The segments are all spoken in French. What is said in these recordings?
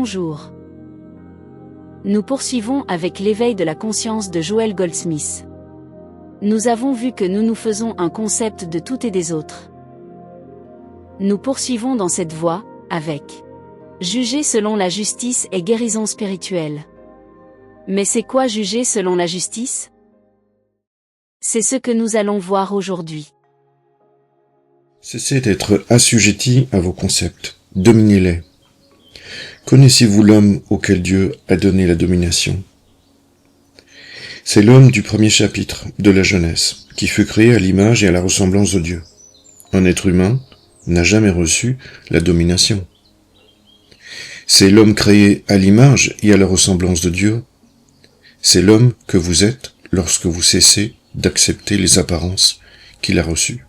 Bonjour. Nous poursuivons avec l'éveil de la conscience de Joel Goldsmith. Nous avons vu que nous nous faisons un concept de tout et des autres. Nous poursuivons dans cette voie, avec juger selon la justice et guérison spirituelle. Mais c'est quoi juger selon la justice? C'est ce que nous allons voir aujourd'hui. Cessez d'être assujettis à vos concepts, dominez-les. Connaissez-vous l'homme auquel Dieu a donné la domination? C'est l'homme du premier chapitre de la Genèse, qui fut créé à l'image et à la ressemblance de Dieu. Un être humain n'a jamais reçu la domination. C'est l'homme créé à l'image et à la ressemblance de Dieu. C'est l'homme que vous êtes lorsque vous cessez d'accepter les apparences qu'il a reçues.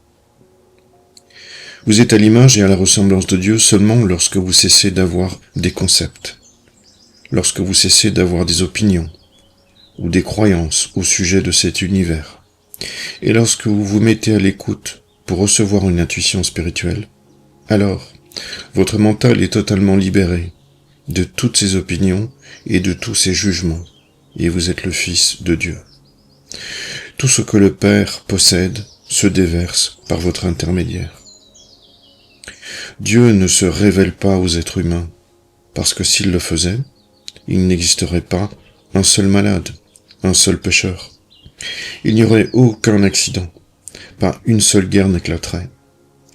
Vous êtes à l'image et à la ressemblance de Dieu seulement lorsque vous cessez d'avoir des concepts, lorsque vous cessez d'avoir des opinions ou des croyances au sujet de cet univers, et lorsque vous vous mettez à l'écoute pour recevoir une intuition spirituelle, alors votre mental est totalement libéré de toutes ces opinions et de tous ces jugements, et vous êtes le Fils de Dieu. Tout ce que le Père possède se déverse par votre intermédiaire. Dieu ne se révèle pas aux êtres humains, parce que s'il le faisait, il n'existerait pas un seul malade, un seul pécheur. Il n'y aurait aucun accident, pas une seule guerre n'éclaterait.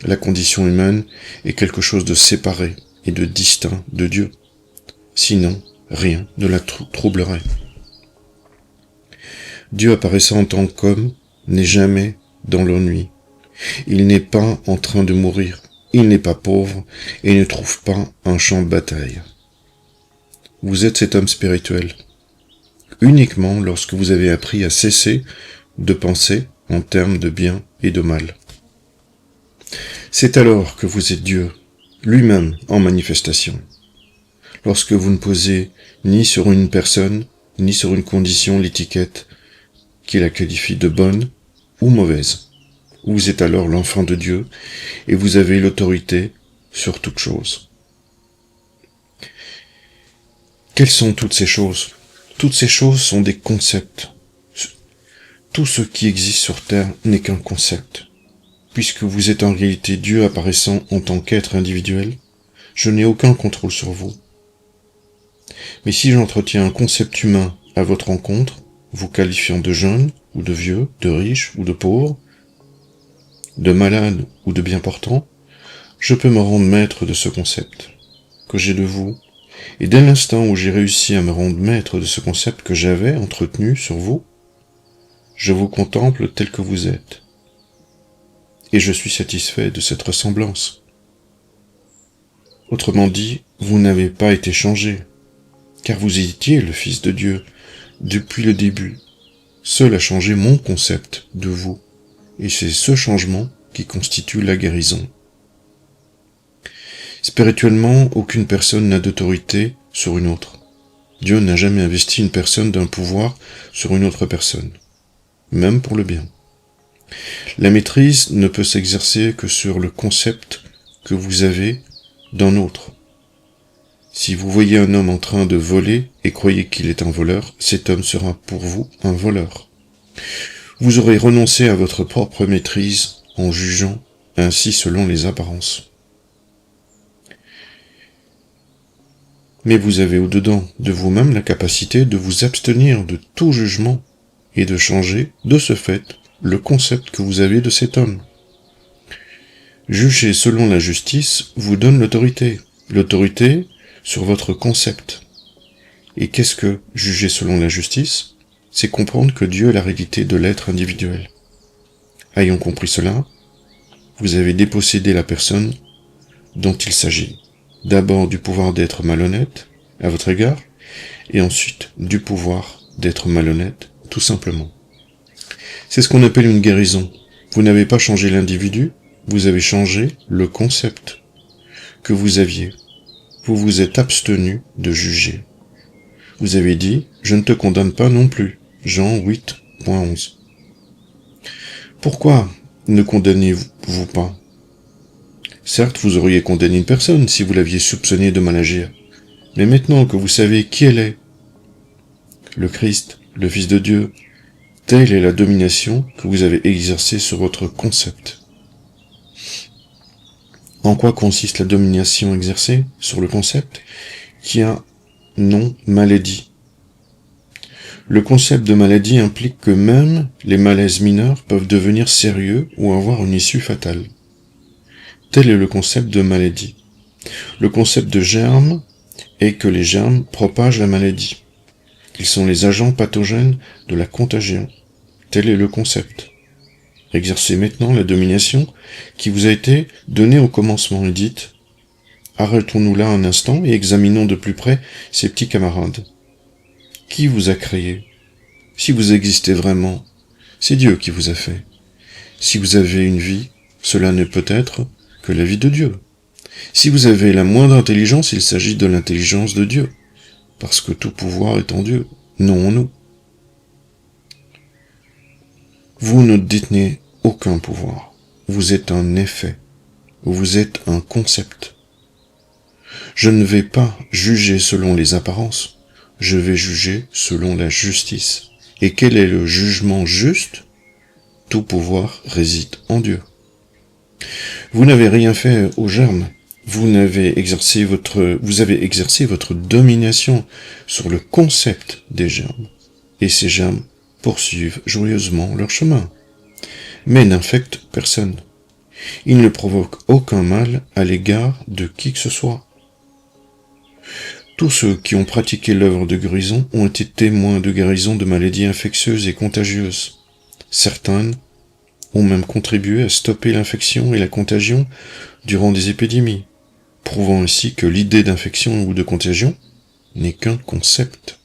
La condition humaine est quelque chose de séparé et de distinct de Dieu. Sinon, rien ne la troublerait. Dieu apparaissant en tant qu'homme n'est jamais dans l'ennui. Il n'est pas en train de mourir. Il n'est pas pauvre et ne trouve pas un champ de bataille. Vous êtes cet homme spirituel, uniquement lorsque vous avez appris à cesser de penser en termes de bien et de mal. C'est alors que vous êtes Dieu, lui-même en manifestation. Lorsque vous ne posez ni sur une personne, ni sur une condition l'étiquette qui la qualifie de bonne ou mauvaise. Vous êtes alors l'enfant de Dieu et vous avez l'autorité sur toute chose. Quelles sont toutes ces choses? Toutes ces choses sont des concepts. Tout ce qui existe sur terre n'est qu'un concept. Puisque vous êtes en réalité Dieu apparaissant en tant qu'être individuel, je n'ai aucun contrôle sur vous. Mais si j'entretiens un concept humain à votre encontre, vous qualifiant de jeune ou de vieux, de riche ou de pauvre, de malade ou de bien portant, je peux me rendre maître de ce concept que j'ai de vous, et dès l'instant où j'ai réussi à me rendre maître de ce concept que j'avais entretenu sur vous, je vous contemple tel que vous êtes, et je suis satisfait de cette ressemblance. Autrement dit, vous n'avez pas été changé, car vous étiez le Fils de Dieu depuis le début. Seul a changé mon concept de vous. Et c'est ce changement qui constitue la guérison. Spirituellement, aucune personne n'a d'autorité sur une autre. Dieu n'a jamais investi une personne d'un pouvoir sur une autre personne, même pour le bien. La maîtrise ne peut s'exercer que sur le concept que vous avez d'un autre. Si vous voyez un homme en train de voler et croyez qu'il est un voleur, cet homme sera pour vous un voleur. Vous aurez renoncé à votre propre maîtrise en jugeant ainsi selon les apparences. Mais vous avez au-dedans de vous-même la capacité de vous abstenir de tout jugement et de changer, de ce fait, le concept que vous avez de cet homme. Juger selon la justice vous donne l'autorité sur votre concept. Et qu'est-ce que juger selon la justice? C'est comprendre que Dieu est la réalité de l'être individuel. Ayant compris cela, vous avez dépossédé la personne dont il s'agit. D'abord du pouvoir d'être malhonnête à votre égard, et ensuite du pouvoir d'être malhonnête, tout simplement. C'est ce qu'on appelle une guérison. Vous n'avez pas changé l'individu, vous avez changé le concept que vous aviez. Vous vous êtes abstenu de juger. Vous avez dit, je ne te condamne pas non plus. Jean 8.11. Pourquoi ne condamnez-vous pas? Certes, vous auriez condamné une personne si vous l'aviez soupçonné de mal agir. Mais maintenant que vous savez qui elle est, le Christ, le Fils de Dieu, telle est la domination que vous avez exercée sur votre concept. En quoi consiste la domination exercée sur le concept qui a nom maladie? Le concept de maladie implique que même les malaises mineurs peuvent devenir sérieux ou avoir une issue fatale. Tel est le concept de maladie. Le concept de germe est que les germes propagent la maladie. Ils sont les agents pathogènes de la contagion. Tel est le concept. Exercez maintenant la domination qui vous a été donnée au commencement et dites « Arrêtons-nous là un instant et examinons de plus près ces petits camarades. Qui vous a créé? Si vous existez vraiment, c'est Dieu qui vous a fait. Si vous avez une vie, cela ne peut être que la vie de Dieu. Si vous avez la moindre intelligence, il s'agit de l'intelligence de Dieu, parce que tout pouvoir est en Dieu, non en nous. Vous ne détenez aucun pouvoir. Vous êtes un effet. Vous êtes un concept. Je ne vais pas juger selon les apparences. Je vais juger selon la justice. Et quel est le jugement juste? Tout pouvoir réside en Dieu. Vous n'avez rien fait au germe. Vous avez exercé votre domination sur le concept des germes. Et ces germes poursuivent joyeusement leur chemin, mais n'infectent personne. Ils ne provoquent aucun mal à l'égard de qui que ce soit. Tous ceux qui ont pratiqué l'œuvre de guérison ont été témoins de guérison de maladies infectieuses et contagieuses. Certaines ont même contribué à stopper l'infection et la contagion durant des épidémies, prouvant ainsi que l'idée d'infection ou de contagion n'est qu'un concept.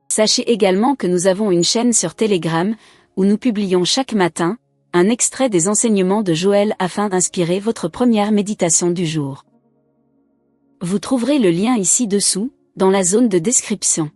Sachez également que nous avons une chaîne sur Telegram, où nous publions chaque matin un extrait des enseignements de Joël afin d'inspirer votre première méditation du jour. Vous trouverez le lien ici dessous, dans la zone de description.